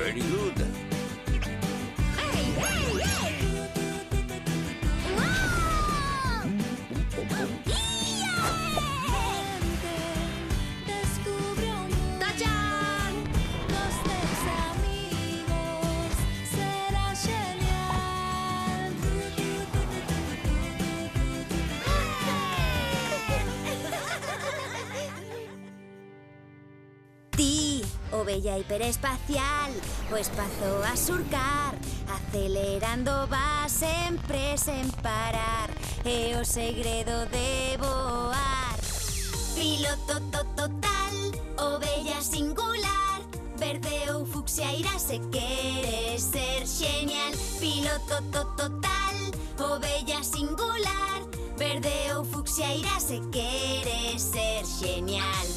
Very good. Hey, hey, hey! ¡Wow! Descubre un mundo. ¡Tachan! Los tres amigos será genial. Ti, ovella hiperespacial, o espazo a surcar, acelerando vas sempre sen parar, é o segredo de voar. Piloto total, ovella singular, verde ou fucsia irá se queres ser genial. Piloto total, ovella singular, verde ou fucsia irá se queres ser genial.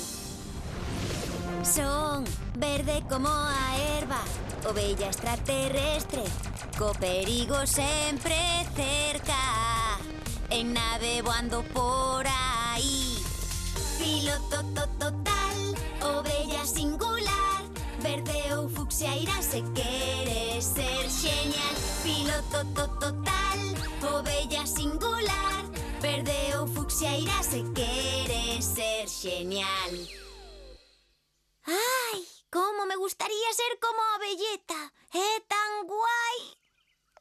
Son verde como a erva, ovella extraterrestre, co perigo sempre cerca, en nave voando por aí. Piloto total, ovella singular, verde ou fucsia irá se queres ser genial. Piloto total, ovella singular, verde ou fucsia irá se queres ser genial. ¡Ay! ¡Cómo me gustaría ser como Ovelleta! ¡É tan guai!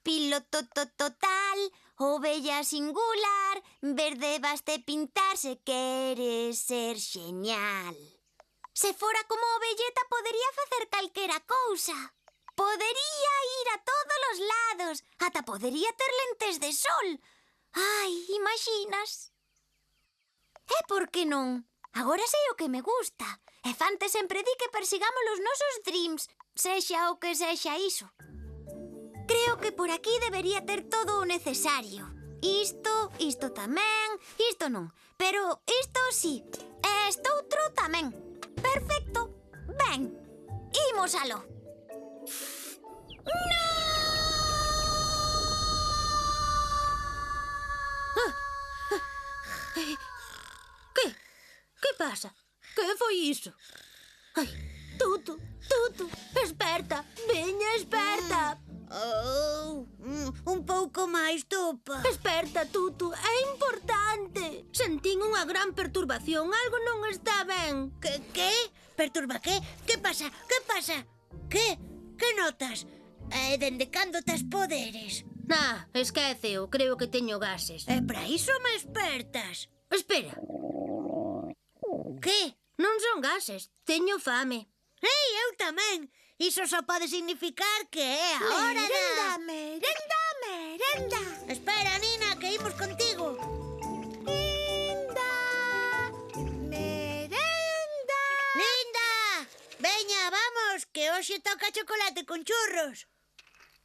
Piloto total, ovella singular, verde vaste pintar se queres ser genial. Se fora como Ovelleta podería facer calquera cousa. Podería ir a todos os lados, ata podería ter lentes de sol. ¡Ai, imaginas! E por que non? Agora sei o que me gusta. E Fante sempre di que persigamos os nosos dreams, sexa o que sexa iso. Creo que por aquí debería ter todo o necesario. Isto tamén, isto non. Pero isto sí, e estoutro tamén. Perfecto. Ben, imos aló. Que pasa? Que foi iso? Ai, Tutu, esperta, veña, esperta. Un pouco máis, Topa. Esperta, Tutu, é importante. Sentín unha gran perturbación, algo non está ben. Que? Perturba que? Que pasa? Que pasa? Que notas? Dende cando tes poderes? Esquéceo, creo que teño gases. E para iso me espertas. Espera, Que? non son gases, teño fame. Ei, eu tamén. Iso só pode significar que é a hora da... Merenda. Espera, Nina, que imos contigo. Merenda. Linda! Veña, vamos, que hoxe toca chocolate con churros.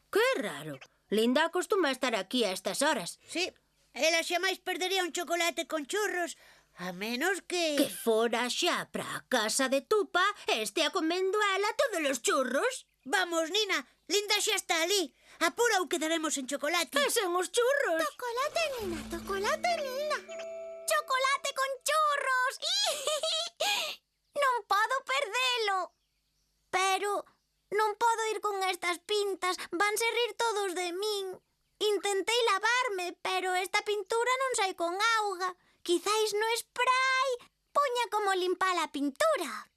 Que raro. Linda acostuma a estar aquí a estas horas. Sí, ela xa máis perdería un chocolate con churros, a menos que... Que fora xa para a casa de Tupa e estea comendo ela todos os churros. Vamos, Nina, Linda xa está ali. Apura ou quedaremos en chocolate. Que son os churros? Chocolate, Nina. Chocolate con churros! Non podo perdelo. Pero non podo ir con estas pintas, vanse rir todos de min. Intentei lavarme, pero esta pintura non sai con auga. Quizáis no spray poña como limpar a pintura.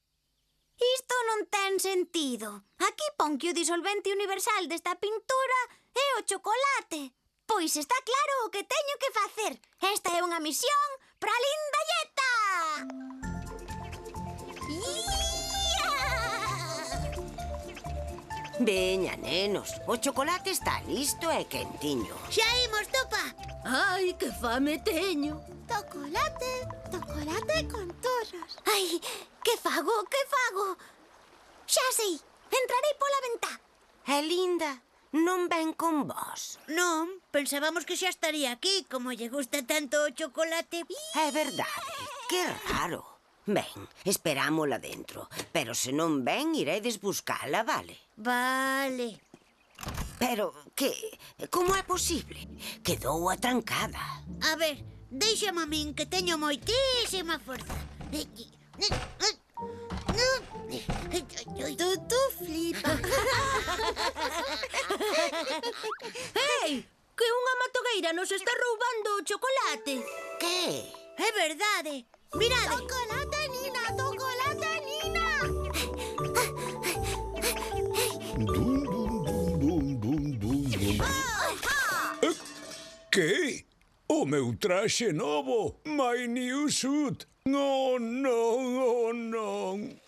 Isto non ten sentido. Aquí pon que o disolvente universal desta pintura é o chocolate. Pois está claro o que teño que facer. Esta é unha misión para Lindalleta. Veña, nenos, o chocolate está listo e quentiño. Xa imos, Topa. Ai, que fame teño. Chocolate con churros. Ai, que fago? Xa sei, entrarei pola ventá. E Linda, non ven con vos. Non, pensábamos que xa estaría aquí, como lle gusta tanto o chocolate. É verdade, que raro. Ben, esperámola dentro, pero se non ven, iredes buscala, vale? Vale. Pero, como é posible? Quedou atrancada. A ver, déixame a min que teño moitísima forza. Tutu flipa. Ei, que unha matogueira nos está roubando o chocolate. Que? É verdade. Mirade. Chocolate, Nina, chocolate, Nina. Dum, dum, dum, dum, dum, dum, dum. Que? O meu traxe novo, my new suit. Oh, non, oh, non.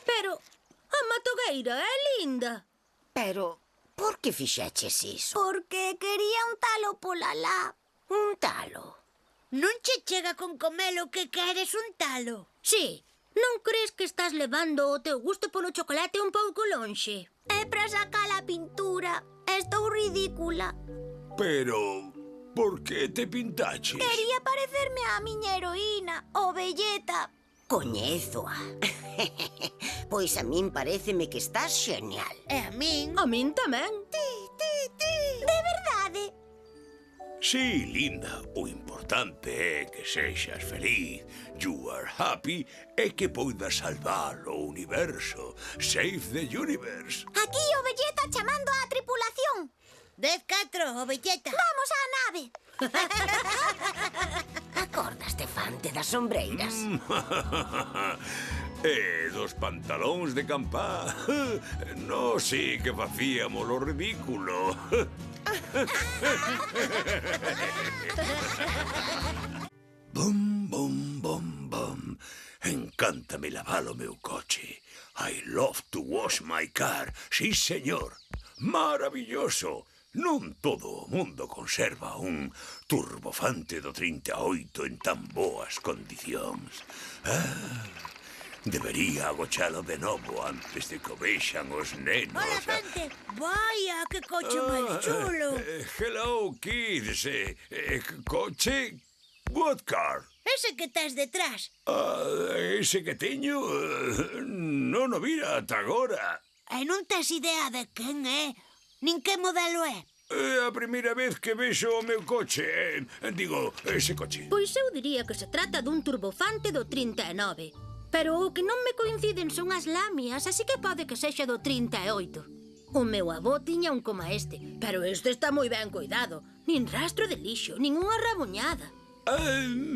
Pero a matogueira é linda. Pero, por que fixeches iso? Porque quería un talo pola lá. Un talo. Non che chega con comelo que queres un talo. Sí, non crees que estás levando o teu gusto polo chocolate un pouco lonxe? É para sacar a pintura. Estou ridícula. Pero, por que te pintaches? Quería parecerme á miña heroína, o Belleta. Coñézoa. Pois a min paréceme que estás xenial. E a min? A min tamén. De verdade. Sí, linda, o importante é que sexas feliz. You are happy e que poidas salvar o universo. Save the universe. Aquí o Belleta chamando á tripulación. 10-4, ovelleta. Vamos á nave. Acordaste, Fante, das sombreiras? E dos pantalóns de campá. No, sí que facíamos o ridículo. Bum, bum, bum, bum. Encántame lavar o meu coche. I love to wash my car. Sí, señor. Maravilloso. Non todo o mundo conserva un turbofante do 38 en tan boas condicións. Debería agochalo de novo antes de que o vexan os nenos. Hola, Fante. Vaya, que coche máis chulo. Hello, kids. Coche? What car? Ese que tes detrás. Ese que teño non o vira ata agora. E non tes idea de quen é, nin que modelo é. É a primeira vez que vexo o meu coche. Digo, ese coche. Pois eu diría que se trata dun turbofante do 39. Pero o que non me coinciden son as lamias, así que pode que sexa do 38. O meu avó tiña un coma este, pero este está moi ben cuidado. Nin rastro de lixo, nin unha rabuñada.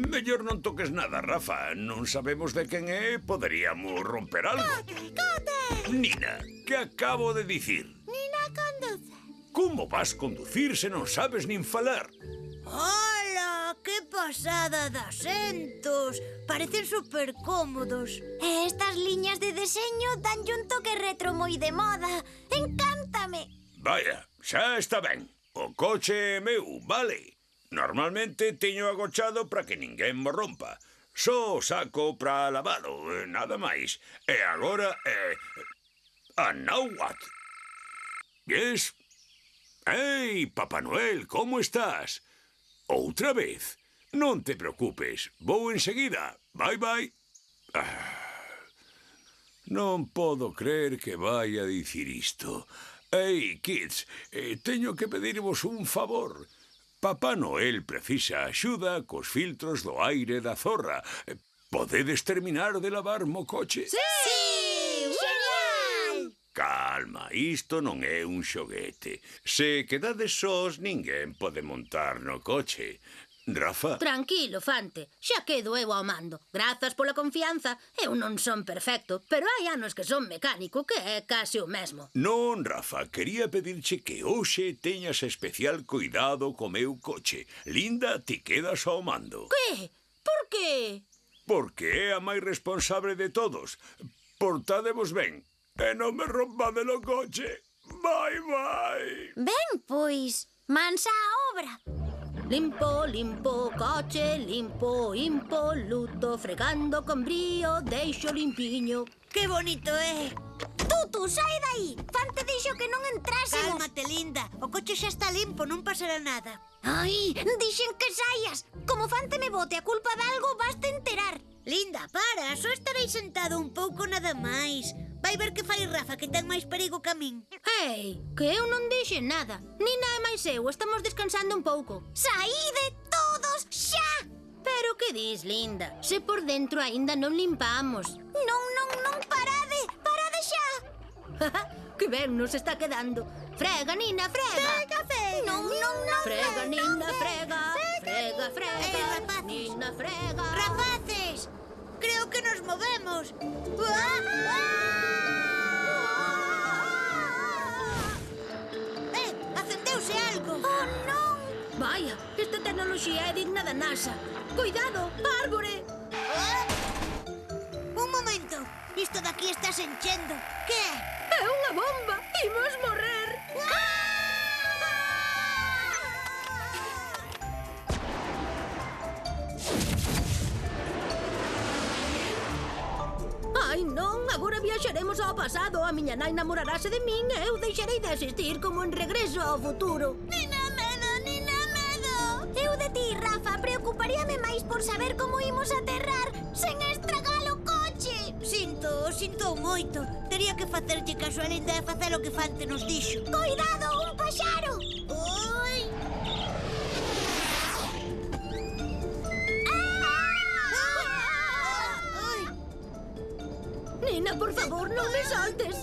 Mellor non toques nada, Rafa. Non sabemos de quen é, poderíamos romper algo. Cote. Nina, que acabo de dicir? Nina conduce. Como vas conducir se non sabes nin falar? Hola, que pasada de asentos. Parecen super cómodos. E estas liñas de deseño danlle un toque retro moi de moda. Encántame. Vaya, xa está ben. O coche é meu, vale. Normalmente teño agochado para que ninguén mo rompa. Só o saco para lavalo, nada máis. E agora, and now what? Yes? Ei, Papá Noel, como estás? Outra vez? Non te preocupes, vou enseguida. Bye, bye. Non podo crer que vai a dicir isto. Ei, kids, teño que pedirvos un favor. Papá Noel precisa axuda cos filtros do aire da zorra. Podedes terminar de lavar mo coche? Sí! Genial! Calma, isto non é un xoguete. Se quedades sós, ninguén pode montar no coche. Rafa? Tranquilo, Fante, xa quedo eu ao mando. Grazas pola confianza. Eu non son perfecto, pero hai anos que son mecánico, que é case o mesmo. Non, Rafa, quería pedirche que hoxe teñas especial cuidado co meu coche. Linda, ti quedas ao mando. Que? Por que? Porque é a máis responsable de todos. Portádevos ben e non me rompade o coche. Bye, bye. Ben, pois, mansa a obra. Limpo, limpo, coche, limpo, impoluto, fregando con brío, deixo limpiño. Que bonito é. Tutu, sai dai. Fante dixo que non entrásemos. Cálmate, linda. O coche xa está limpo, non pasará nada. Ai, dixen que saias. Como Fante me bote a culpa de algo, vaste enterar. Linda, para, só estarei sentado un pouco nada máis. Vai ver que fai Rafa, que ten máis perigo que a min. Ei, que eu non dixen nada. Nina e máis eu estamos descansando un pouco. Saíde todos xa. Pero que dis, linda? Se por dentro aínda non limpamos. Non, parade xa. Que ben nos está quedando. Frega, Nina, frega. Frega, frega. Non. Frega, Nina, frega. Frega, frega. rapaces. Nina, frega. Rapaces, creo que nos movemos. Acendeuse algo. Oh, non. Vaya, esta tecnoloxía é digna da NASA. Cuidado, árbore. Un momento, isto daqui está se enchendo. Que é? É unha bomba. Imos morrer. Ai, non, agora viaxaremos ao pasado. A miña nai namorarase de min e eu deixarei de existir como en Regreso ao Futuro. Nina medo. Eu de ti, Rafa, preocuparíame máis por saber como imos aterrar sen estragar o coche. Sinto moito. Tería que facerlle caso a Linda e facer o que Fante nos dixo. Coidado, un paxaro. Oi! Ai! Nina, por favor, non me soltes.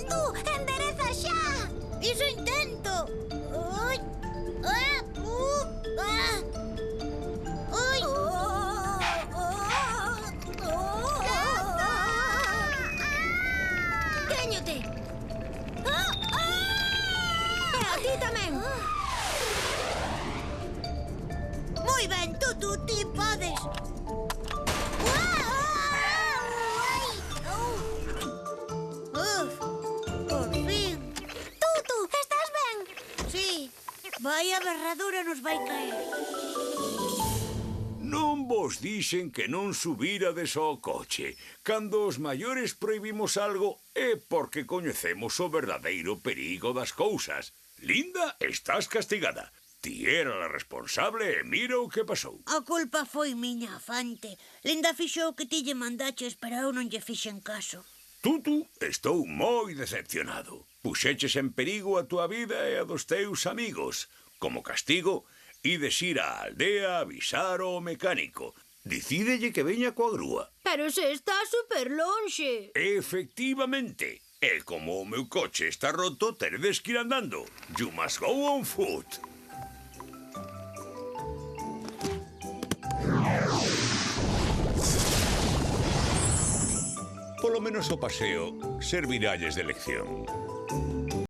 Tú, endereza xa. Iso intento. Oi! Oi! Téñote. E a ti tamén. Moi ben, Tutu, ti podes. Por fin. Tutu, estás ben? Sí, vaya berradura nos vai caer. Non vos dixen que non subírades ao coche. Cando os maiores prohibimos algo é porque coñecemos o verdadeiro perigo das cousas. Linda, estás castigada. Ti era a responsable e mira o que pasou. A culpa foi miña, Fante. Linda fixo o que ti lle mandaches, pero eu non lle fixen caso. Tutu, estou moi decepcionado. Puxeches en perigo a túa vida e a dos teus amigos. Como castigo, ides ir á aldea a avisar ao mecánico. Dicídelle que veña coa grúa. Pero se está super lonxe. Efectivamente. E como o meu coche está roto, teredes que ir andando. You must go on foot. Polo menos o paseo serviralles de lección.